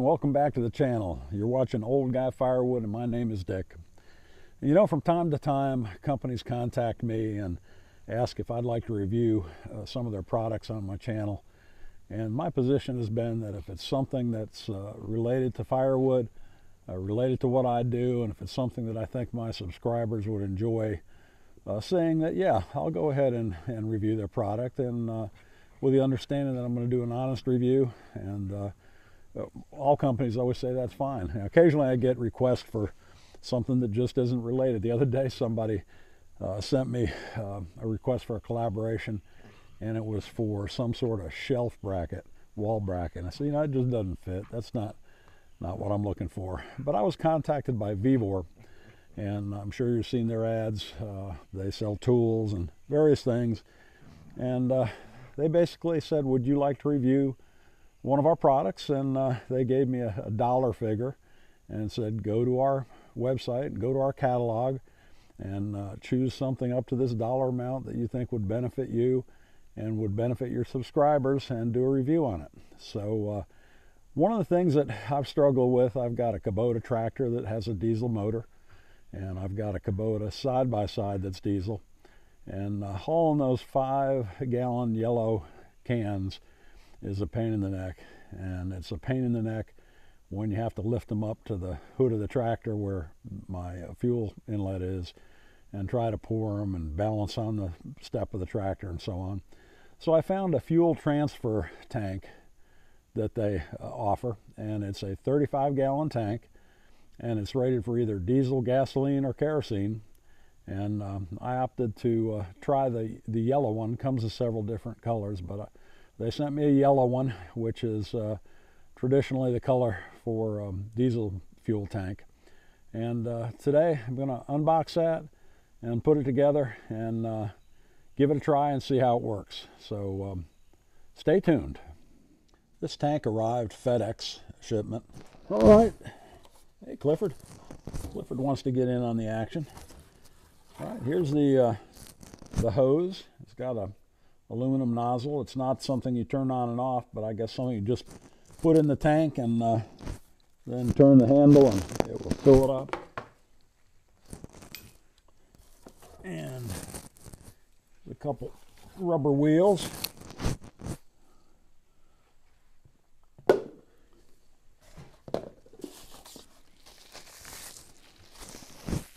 welcome back to the channel. You're watching Old Guy Firewood and my name is Dick. You know, from time to time companies contact me and ask if I'd like to review some of their products on my channel, and my position has been that if it's something that's related to firewood, related to what I do, and if it's something that I think my subscribers would enjoy saying, that yeah, I'll go ahead and review their product, and with the understanding that I'm going to do an honest review. And all companies always say that's fine. Now, occasionally I get requests for something that just isn't related. The other day somebody sent me a request for a collaboration, and it was for some sort of shelf bracket, wall bracket. I said, you know, it just doesn't fit. That's not what I'm looking for. But I was contacted by Vevor, and I'm sure you've seen their ads. They sell tools and various things, and they basically said, would you like to review one of our products? And they gave me a dollar figure and said, go to our website, go to our catalog, and choose something up to this dollar amount that you think would benefit you and would benefit your subscribers, and do a review on it. So one of the things that I've struggled with, I've got a Kubota tractor that has a diesel motor, and I've got a Kubota side-by-side that's diesel, and hauling those 5-gallon yellow cans is a pain in the neck. And it's a pain in the neck when you have to lift them up to the hood of the tractor where my fuel inlet is, and try to pour them and balance on the step of the tractor and so on. So I found a fuel transfer tank that they offer, and it's a 35-gallon tank, and it's rated for either diesel, gasoline, or kerosene. And I opted to try the yellow one. Comes in several different colors, but they sent me a yellow one, which is traditionally the color for diesel fuel tank. And today I'm going to unbox that and put it together and give it a try and see how it works. So stay tuned. This tank arrived FedEx shipment. All right. Hey, Clifford. Clifford wants to get in on the action. All right, here's the hose. It's got a aluminum nozzle. It's not something you turn on and off, but I guess something you just put in the tank and then turn the handle and it will fill it up. And a couple rubber wheels.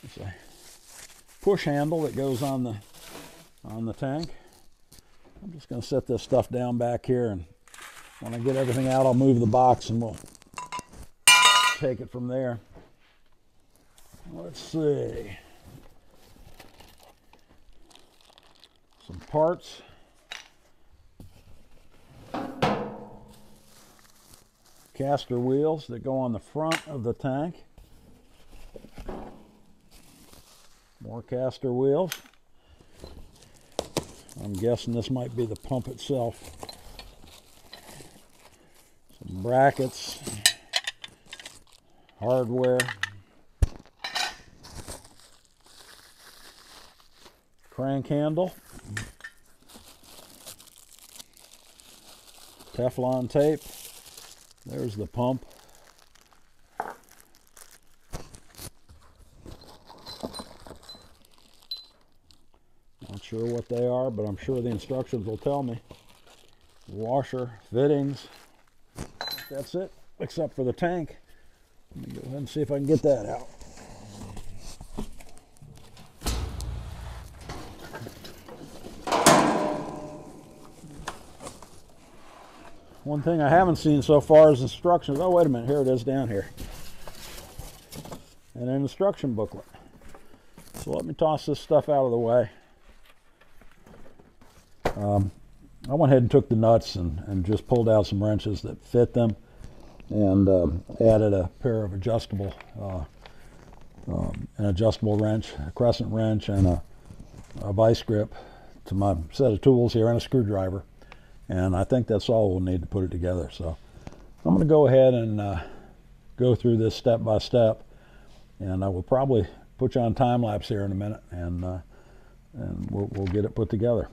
It's a push handle that goes on the tank. I'm just going to set this stuff down back here, and when I get everything out, I'll move the box and we'll take it from there. Let's see. Some parts. Caster wheels that go on the front of the tank. More caster wheels. I'm guessing this might be the pump itself. Some brackets, hardware, crank handle, Teflon tape. There's the pump. Not sure what they are, but I'm sure the instructions will tell me. Washer, fittings. That's it, except for the tank. Let me go ahead and see if I can get that out. One thing I haven't seen so far is instructions. Oh, wait a minute, here it is down here. And an instruction booklet. So let me toss this stuff out of the way. I went ahead and took the nuts and just pulled out some wrenches that fit them, and added a pair of adjustable, an adjustable wrench, a crescent wrench, and a vice grip to my set of tools here, and a screwdriver. And I think that's all we'll need to put it together. So I'm going to go ahead and go through this step by step, and I will probably put you on time lapse here in a minute, and we'll get it put together.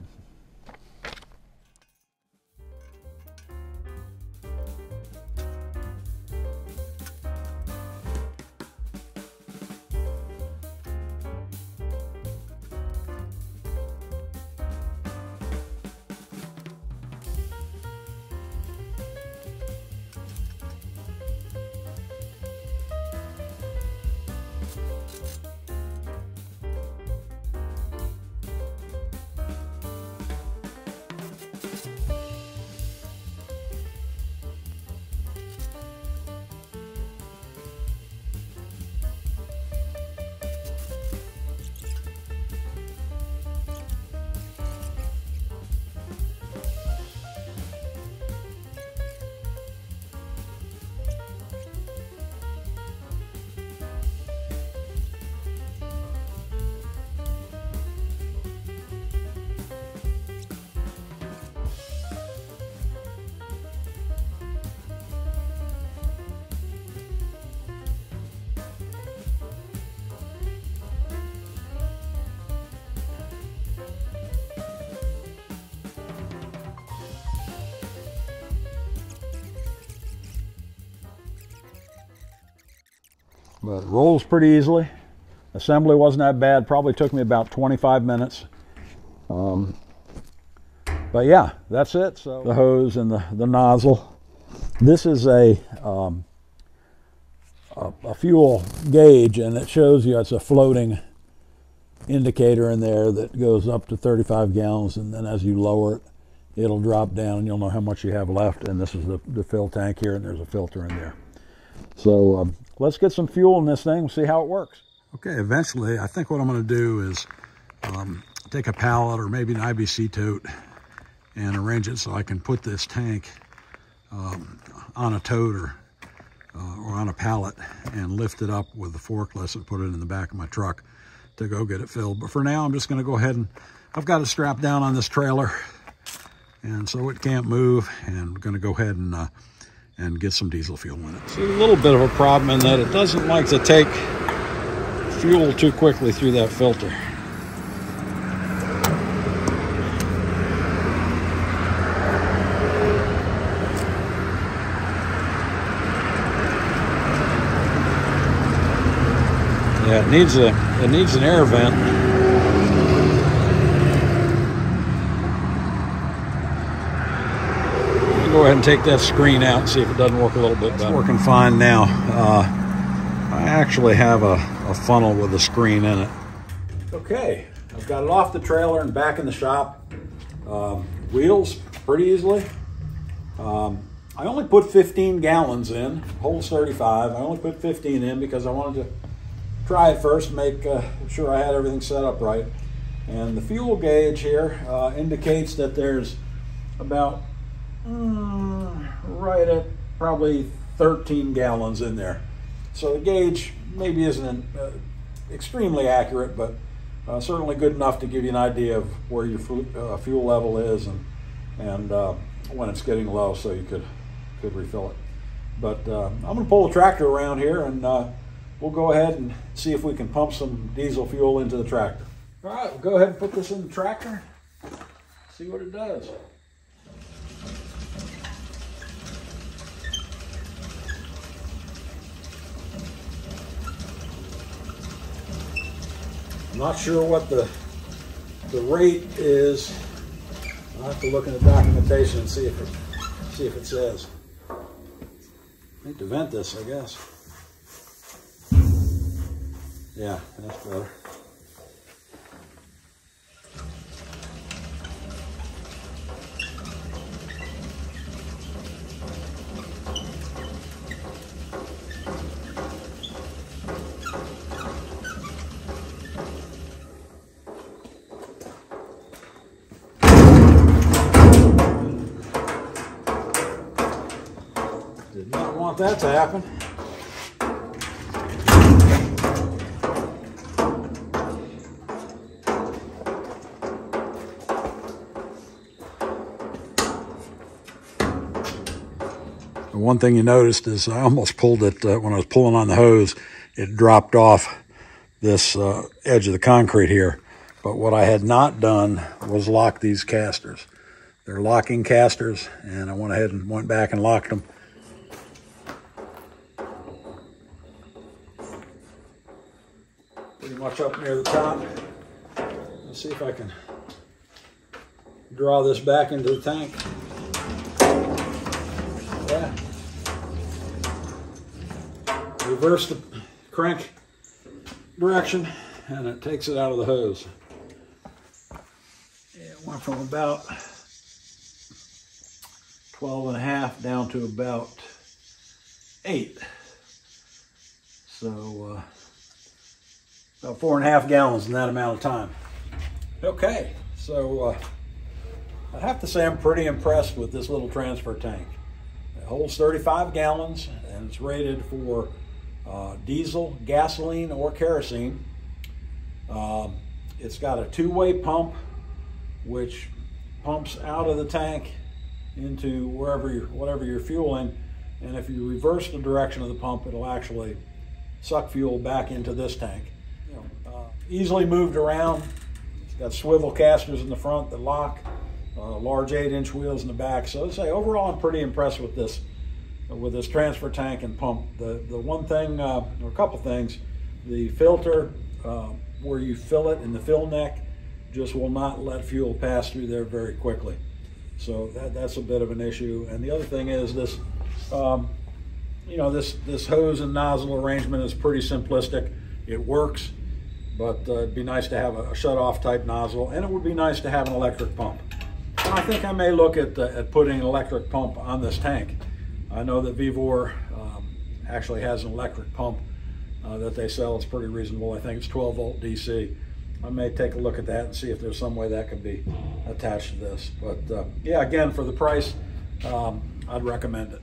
But it rolls pretty easily. Assembly wasn't that bad. Probably took me about 25 minutes. But yeah, that's it. So the hose and the nozzle. This is a fuel gauge, and it shows you it's a floating indicator in there that goes up to 35 gallons, and then as you lower it, it'll drop down and you'll know how much you have left. And this is the fill tank here, and there's a filter in there. So let's get some fuel in this thing and see how it works. Okay, eventually I think what I'm going to do is take a pallet or maybe an IBC tote and arrange it so I can put this tank on a tote or on a pallet and lift it up with the forklift and put it in the back of my truck to go get it filled. But for now, I'm just going to go ahead and I've got it strapped down on this trailer, and so it can't move, and I'm going to go ahead and get some diesel fuel in it. See, a little bit of a problem in that it doesn't like to take fuel too quickly through that filter. Yeah, it needs an air vent. I'll go ahead and take that screen out and see if it doesn't work a little bit better. It's working fine now. I actually have a funnel with a screen in it. Okay, I've got it off the trailer and back in the shop. Wheels pretty easily. I only put 15 gallons in, holds 35. I only put 15 in because I wanted to try it first, make sure I had everything set up right. And the fuel gauge here indicates that there's about right at probably 13 gallons in there. So the gauge maybe isn't extremely accurate, but certainly good enough to give you an idea of where your fuel level is and when it's getting low, so you could refill it. But I'm going to pull the tractor around here, and we'll go ahead and see if we can pump some diesel fuel into the tractor. All right, we'll go ahead and put this in the tractor, see what it does. I'm not sure what the rate is. I'll have to look in the documentation and see if it says. I need to vent this, I guess. Yeah, that's better. Did not want that to happen. One thing you noticed is I almost pulled it when I was pulling on the hose. It dropped off this edge of the concrete here. But what I had not done was lock these casters. They're locking casters, and I went ahead and went back and locked them. Pretty much up near the top. Let's see if I can draw this back into the tank. Yeah. Reverse the crank direction and it takes it out of the hose. It went from about 12.5 down to about 8. So about 4.5 gallons in that amount of time. Okay, so I have to say I'm pretty impressed with this little transfer tank. It holds 35 gallons and it's rated for diesel, gasoline, or kerosene. It's got a two-way pump which pumps out of the tank into whatever you're fueling, and if you reverse the direction of the pump, it'll actually suck fuel back into this tank. Easily moved around. It's got swivel casters in the front that lock, large 8-inch wheels in the back. So I'd say overall I'm pretty impressed with this transfer tank and pump. The one thing, or a couple things, the filter where you fill it in the fill neck just will not let fuel pass through there very quickly. So that's a bit of an issue. And the other thing is this, this hose and nozzle arrangement is pretty simplistic. It works, but it'd be nice to have a shut-off type nozzle, and it would be nice to have an electric pump. And I think I may look at putting an electric pump on this tank. I know that Vevor actually has an electric pump that they sell. It's pretty reasonable. I think it's 12-volt DC. I may take a look at that and see if there's some way that could be attached to this. But yeah, again, for the price, I'd recommend it.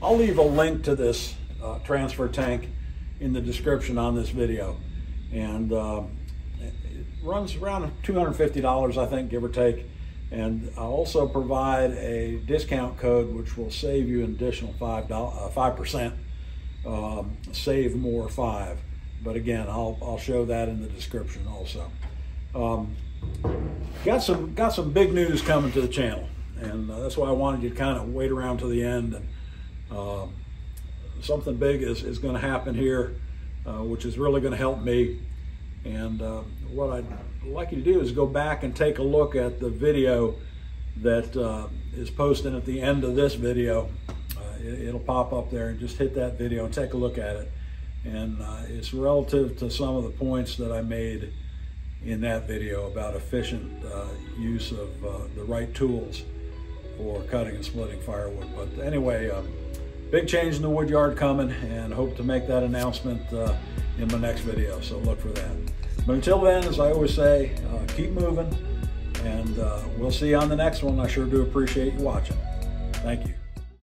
I'll leave a link to this transfer tank in the description on this video. And it runs around $250, I think, give or take. And I'll also provide a discount code which will save you an additional 5%. Save more 5. But again, I'll show that in the description also. Got some big news coming to the channel, and that's why I wanted you to kind of wait around to the end. And something big is going to happen here, which is really going to help me. And what I'd like you to do is go back and take a look at the video that is posted at the end of this video. It'll pop up there, and just hit that video and take a look at it. And it's relative to some of the points that I made in that video about efficient use of the right tools for cutting and splitting firewood. But anyway, big change in the wood yard coming, and hope to make that announcement in my next video, so look for that. But until then, as I always say, keep moving, and we'll see you on the next one. I sure do appreciate you watching. Thank you.